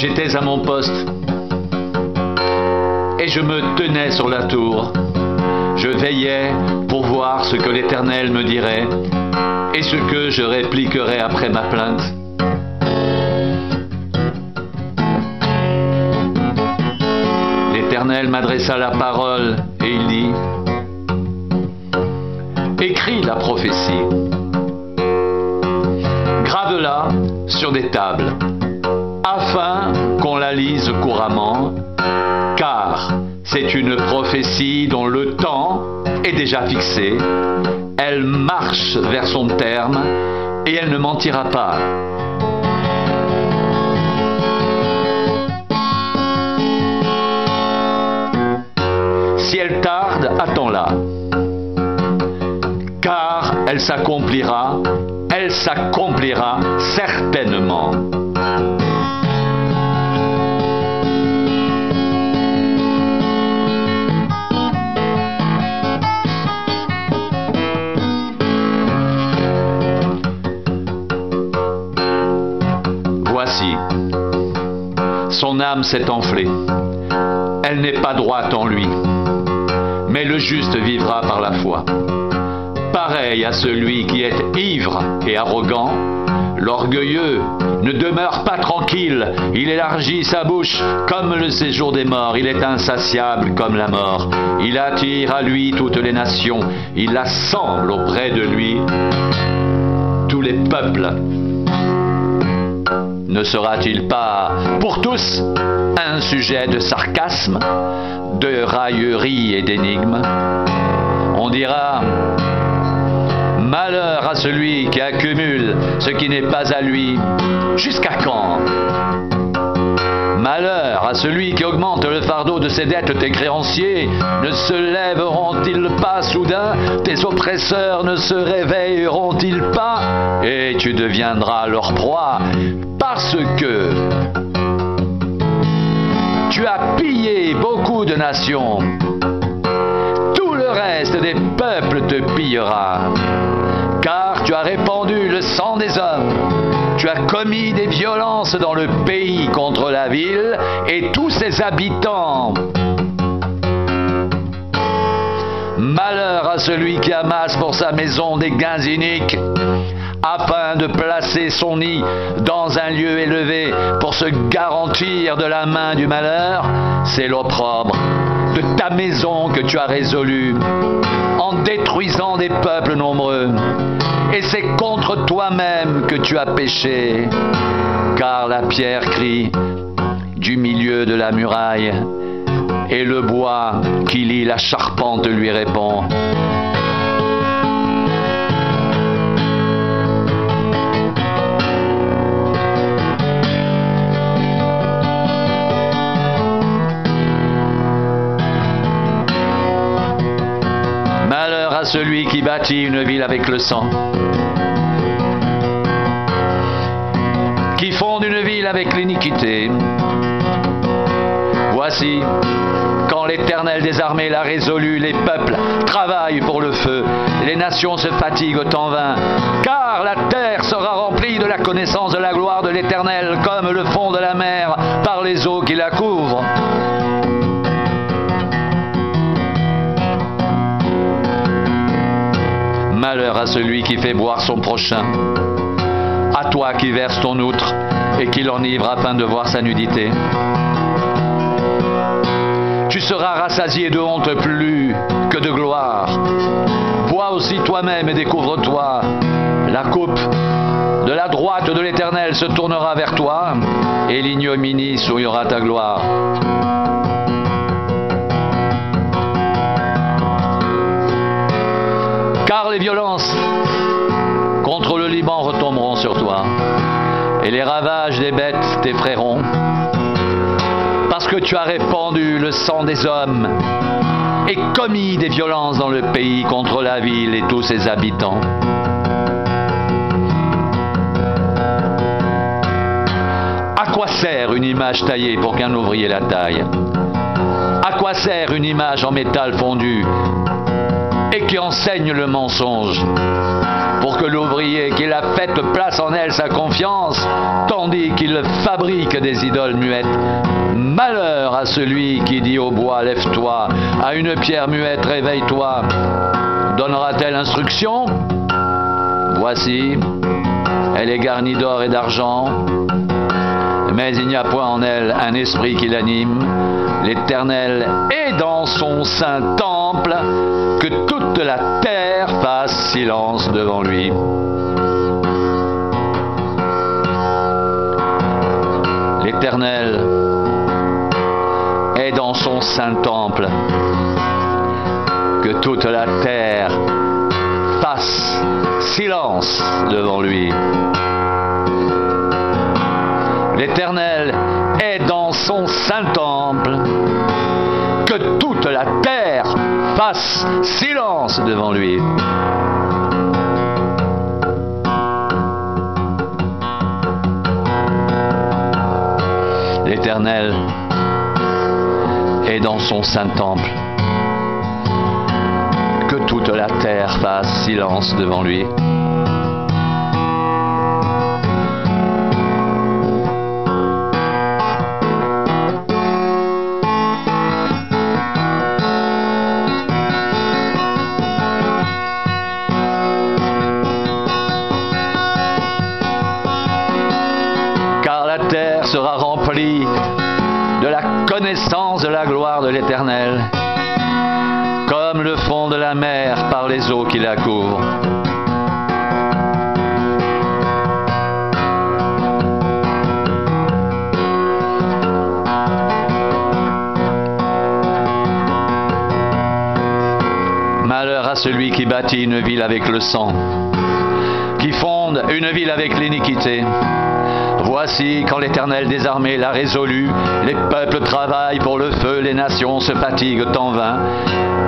J'étais à mon poste et je me tenais sur la tour. Je veillais pour voir ce que l'Éternel me dirait et ce que je répliquerais après ma plainte. L'Éternel m'adressa la parole et il dit: écris la prophétie, grave-la sur des tables, afin qu'on la lise couramment, car c'est une prophétie dont le temps est déjà fixé. Elle marche vers son terme et elle ne mentira pas. Si elle tarde, attends-la, car elle s'accomplira certainement. Voici, son âme s'est enflée, elle n'est pas droite en lui, mais le juste vivra par la foi. Pareil à celui qui est ivre et arrogant, l'orgueilleux ne demeure pas tranquille, il élargit sa bouche comme le séjour des morts, il est insatiable comme la mort, il attire à lui toutes les nations, il assemble auprès de lui tous les peuples. Ne sera-t-il pas pour tous un sujet de sarcasme, de raillerie et d'énigme? On dira: malheur à celui qui accumule ce qui n'est pas à lui. Jusqu'à quand? Malheur à celui qui augmente le fardeau de ses dettes, tes créanciers ne se lèveront-ils pas soudain? Tes oppresseurs ne se réveilleront-ils pas? Et tu deviendras leur proie, parce que tu as pillé beaucoup de nations. Tout le reste des peuples te pillera, car tu as répandu le sang des hommes. Tu as commis des violences dans le pays contre la ville et tous ses habitants. Malheur à celui qui amasse pour sa maison des gains iniques, afin de placer son nid dans un lieu élevé pour se garantir de la main du malheur. C'est l'opprobre de ta maison que tu as résolu en détruisant des peuples nombreux. Et c'est contre toi-même que tu as péché, car la pierre crie du milieu de la muraille, et le bois qui lie la charpente lui répond. Malheur à celui qui bâtit une ville avec le sang, qui fonde une ville avec l'iniquité. Voici, quand l'Éternel des armées l'a résolu, les peuples travaillent pour le feu, les nations se fatiguent en vain, car la terre sera remplie de la connaissance de la gloire de l'Éternel, comme le fond de la mer par les eaux qui la couvrent. Malheur à celui qui fait boire son prochain, à toi qui verses ton outre et qui l'enivre afin de voir sa nudité. Tu seras rassasié de honte plus que de gloire. Bois aussi toi-même et découvre-toi. La coupe de la droite de l'Éternel se tournera vers toi, et l'ignominie souillera ta gloire. Car les violences contre le Liban retomberont sur toi, et les ravages des bêtes t'effrayeront, parce que tu as répandu le sang des hommes et commis des violences dans le pays contre la ville et tous ses habitants. À quoi sert une image taillée pour qu'un ouvrier la taille? À quoi sert une image en métal fondu et qui enseigne le mensonge? pour que l'ouvrier qu'il a fait place en elle sa confiance, tandis qu'il fabrique des idoles muettes. Malheur à celui qui dit au bois, lève-toi, à une pierre muette, réveille-toi. Donnera-t-elle instruction? Voici, elle est garnie d'or et d'argent, mais il n'y a point en elle un esprit qui l'anime. L'Éternel est dans son saint temple, que toute la terre fasse silence devant lui. L'Éternel est dans son saint temple, que toute la terre fasse silence devant lui. L'Éternel est dans son saint temple, que toute la terre fasse silence devant lui. L'Éternel est dans son saint temple, que toute la terre fasse silence devant lui. Car la terre sera remplie de la connaissance de la gloire de l'Éternel, comme le fond de la mer par les eaux qui la couvrent. Malheur à celui qui bâtit une ville avec le sang, qui fonde une ville avec l'iniquité. Voici, quand l'Éternel des armées l'a résolu, les peuples travaillent pour le feu, les nations se fatiguent en vain.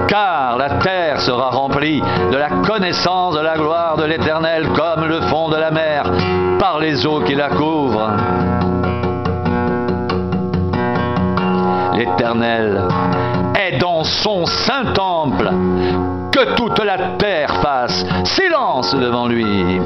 Car la terre sera remplie de la connaissance de la gloire de l'Éternel, comme le fond de la mer, par les eaux qui la couvrent. L'Éternel est dans son saint temple, que toute la terre fasse silence devant lui.